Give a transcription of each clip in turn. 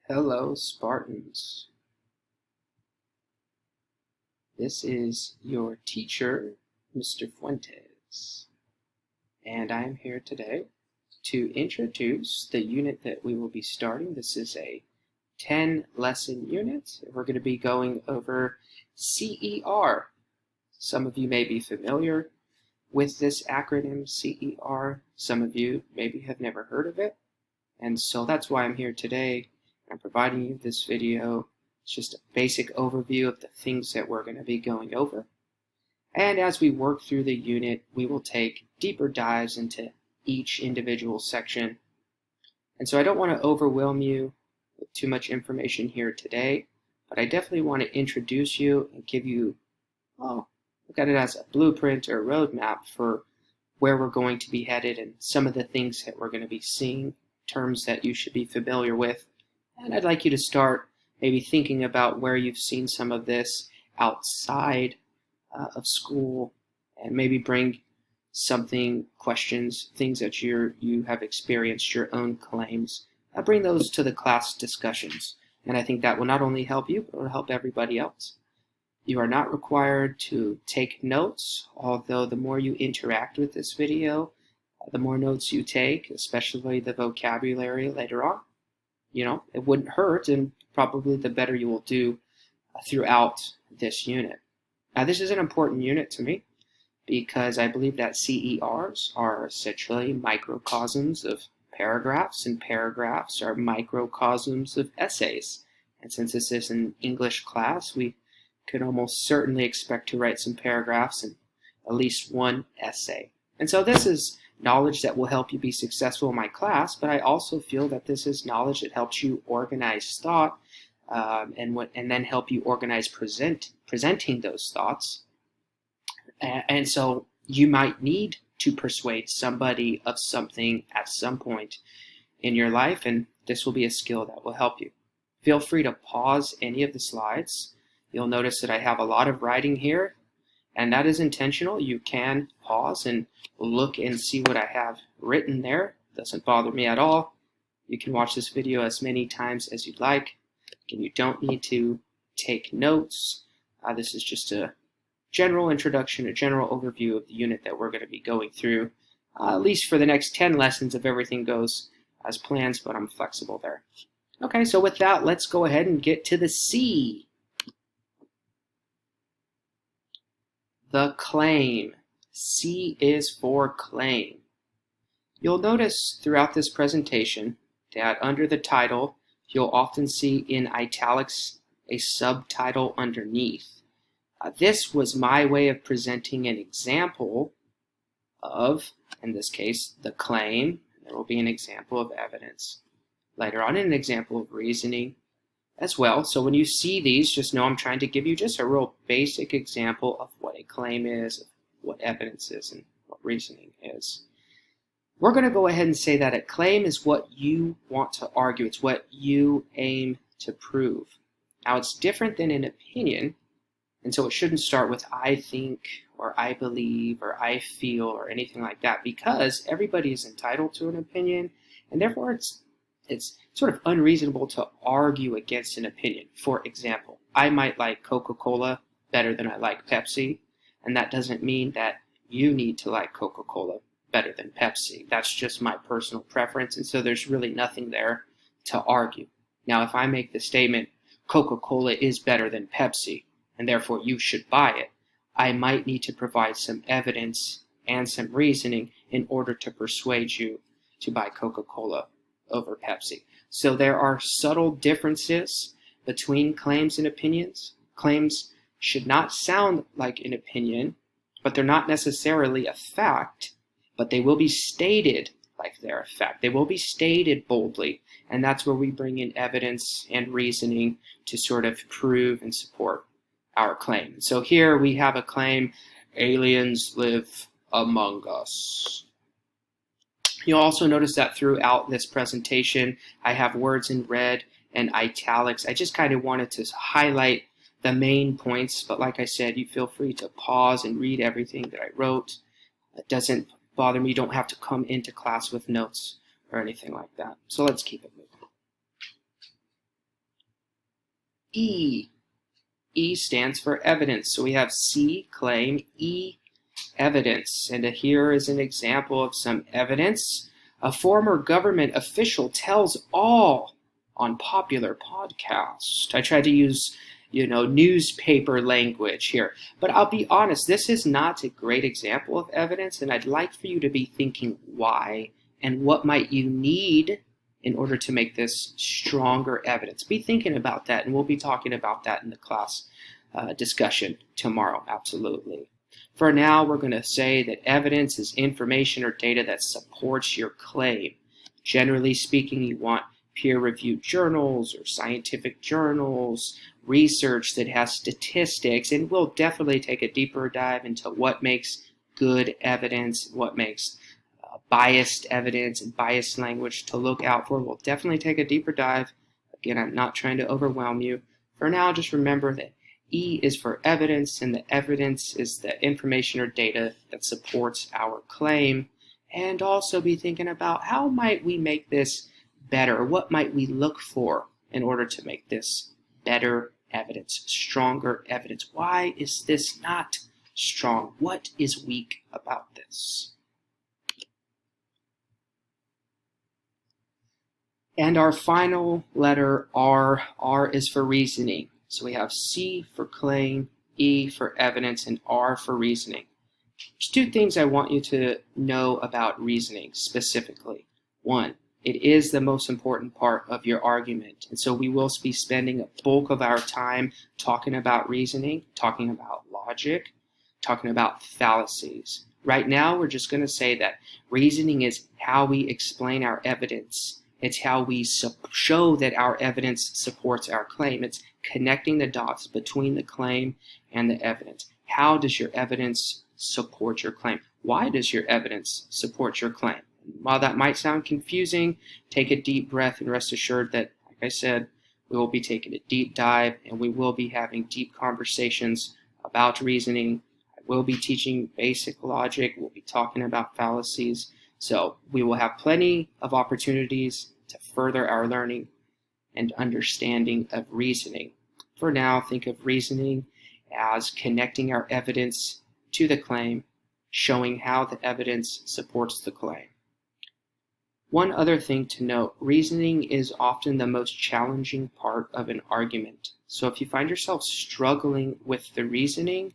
Hello, Spartans. This is your teacher, Mr. Fuentes, and I am here today to introduce the unit that we will be starting. This is a 10-lesson unit. We're going to be going over CER. Some of you may be familiar with this acronym, CER. Some of you maybe have never heard of it, and so that's why I'm here today. I'm providing you this video. It's just a basic overview of the things that we're going to be going over. And as we work through the unit, we will take deeper dives into each individual section. And so I don't want to overwhelm you with too much information here today, but I definitely want to introduce you and give you, look at it as a blueprint or a roadmap for where we're going to be headed and some of the things that we're going to be seeing, terms that you should be familiar with. And I'd like you to start maybe thinking about where you've seen some of this outside of school, and maybe bring questions, things that you have experienced, your own claims. Bring those to the class discussions. And I think that will not only help you, but it will help everybody else. You are not required to take notes, although the more you interact with this video, the more notes you take, especially the vocabulary later on. It wouldn't hurt, and probably the better you will do throughout this unit. Now, this is an important unit to me because I believe that CERs are essentially microcosms of paragraphs, and paragraphs are microcosms of essays. And since this is an English class, we could almost certainly expect to write some paragraphs and at least one essay. And so this is knowledge that will help you be successful in my class, but I also feel that this is knowledge that helps you organize thought and then help you organize presenting those thoughts. And so you might need to persuade somebody of something at some point in your life, and this will be a skill that will help you. Feel free to pause any of the slides. You'll notice that I have a lot of writing here, and that is intentional. You can pause and look and see what I have written there. It doesn't bother me at all. You can watch this video as many times as you'd like. And you don't need to take notes. This is just a general introduction, a general overview of the unit that we're going to be going through, at least for the next 10 lessons if everything goes as planned, but I'm flexible there. Okay, so with that, let's go ahead and get to the C. The claim. C is for claim. You'll notice throughout this presentation that under the title, you'll often see in italics a subtitle underneath. This was my way of presenting an example of, in this case, the claim. There will be an example of evidence. Later on, an example of reasoning as well. So when you see these, just know I'm trying to give you just a real basic example of what a claim is, what evidence is, and what reasoning is. We're going to go ahead and say that a claim is what you want to argue. It's what you aim to prove. Now, it's different than an opinion, and so it shouldn't start with I think, or I believe, or I feel, or anything like that, because everybody is entitled to an opinion, and therefore it's sort of unreasonable to argue against an opinion. For example, I might like Coca-Cola better than I like Pepsi, and that doesn't mean that you need to like Coca-Cola better than Pepsi. That's just my personal preference, and so there's really nothing there to argue. Now, if I make the statement, Coca-Cola is better than Pepsi, and therefore you should buy it, I might need to provide some evidence and some reasoning in order to persuade you to buy Coca-Cola over Pepsi. So there are subtle differences between claims and opinions. Claims should not sound like an opinion, but they're not necessarily a fact, but they will be stated like they're a fact. They will be stated boldly, and that's where we bring in evidence and reasoning to sort of prove and support our claim. So here we have a claim, aliens live among us. You'll also notice that throughout this presentation, I have words in red and italics. I just kind of wanted to highlight the main points, but like I said, you feel free to pause and read everything that I wrote. It doesn't bother me. You don't have to come into class with notes or anything like that. So let's keep it moving. E. E stands for evidence. So we have C, claim, E, evidence. And here is an example of some evidence. A former government official tells all on popular podcast. I tried to use, newspaper language here. But I'll be honest, this is not a great example of evidence, and I'd like for you to be thinking why and what might you need in order to make this stronger evidence. Be thinking about that, and we'll be talking about that in the class discussion tomorrow, absolutely. For now, we're going to say that evidence is information or data that supports your claim. Generally speaking, you want peer-reviewed journals or scientific journals, research that has statistics, and we'll definitely take a deeper dive into what makes good evidence, what makes biased evidence and biased language to look out for. We'll definitely take a deeper dive. Again, I'm not trying to overwhelm you. For now, just remember that E is for evidence, and the evidence is the information or data that supports our claim. And also be thinking about how might we make this better? What might we look for in order to make this better evidence, stronger evidence? Why is this not strong? What is weak about this? And our final letter, R. R is for reasoning. So we have C for claim, E for evidence, and R for reasoning. There's two things I want you to know about reasoning specifically. One, it is the most important part of your argument. And so we will be spending a bulk of our time talking about reasoning, talking about logic, talking about fallacies. Right now, we're just going to say that reasoning is how we explain our evidence. It's how we show that our evidence supports our claim. It's connecting the dots between the claim and the evidence. How does your evidence support your claim? Why does your evidence support your claim? While that might sound confusing, take a deep breath and rest assured that, like I said, we will be taking a deep dive and we will be having deep conversations about reasoning. I will be teaching basic logic. We'll be talking about fallacies. So we will have plenty of opportunities to further our learning and understanding of reasoning. For now, think of reasoning as connecting our evidence to the claim, showing how the evidence supports the claim. One other thing to note, reasoning is often the most challenging part of an argument. So if you find yourself struggling with the reasoning,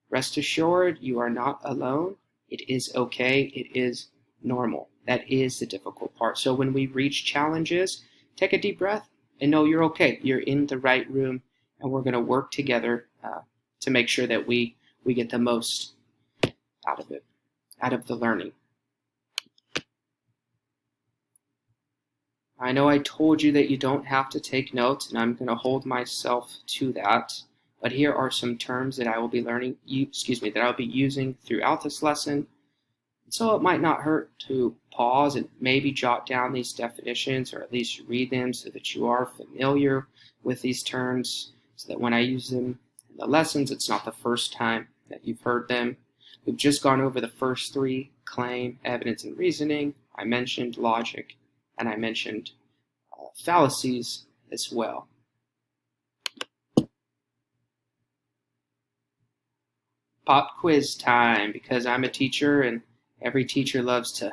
rest assured you are not alone. It is okay. It is normal. That is the difficult part. So when we reach challenges, take a deep breath and know you're okay. You're in the right room, and we're going to work together to make sure that we get the most out of it, out of the learning. I know I told you that you don't have to take notes, and I'm going to hold myself to that. But here are some terms that I will be that I'll be using throughout this lesson. So it might not hurt to pause and maybe jot down these definitions, or at least read them so that you are familiar with these terms, so that when I use them in the lessons, it's not the first time that you've heard them. We've just gone over the first three: claim, evidence, and reasoning. I mentioned logic, and I mentioned fallacies as well. Pop quiz time, because I'm a teacher and every teacher loves to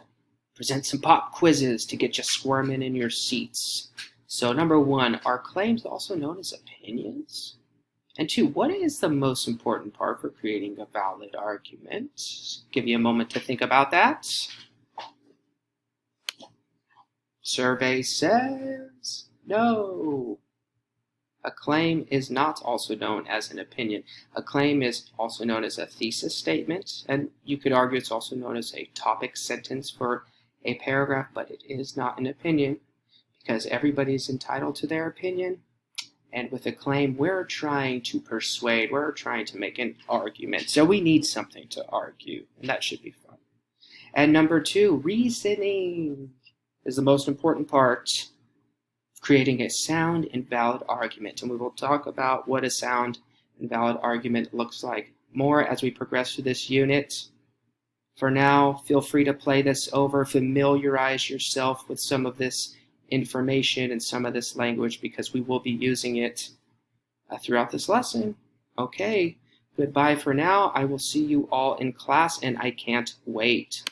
present some pop quizzes to get you squirming in your seats. So number one, are claims also known as opinions? And two, what is the most important part for creating a valid argument? Give you a moment to think about that. Survey says no. A claim is not also known as an opinion. A claim is also known as a thesis statement, and you could argue it's also known as a topic sentence for a paragraph, but it is not an opinion because everybody is entitled to their opinion. And with a claim, we're trying to persuade, we're trying to make an argument. So we need something to argue, and that should be fun. And number two, reasoning is the most important part of creating a sound and valid argument. And we will talk about what a sound and valid argument looks like more as we progress through this unit. For now, feel free to play this over, familiarize yourself with some of this information and some of this language because we will be using it throughout this lesson. Okay, goodbye for now. I will see you all in class, and I can't wait.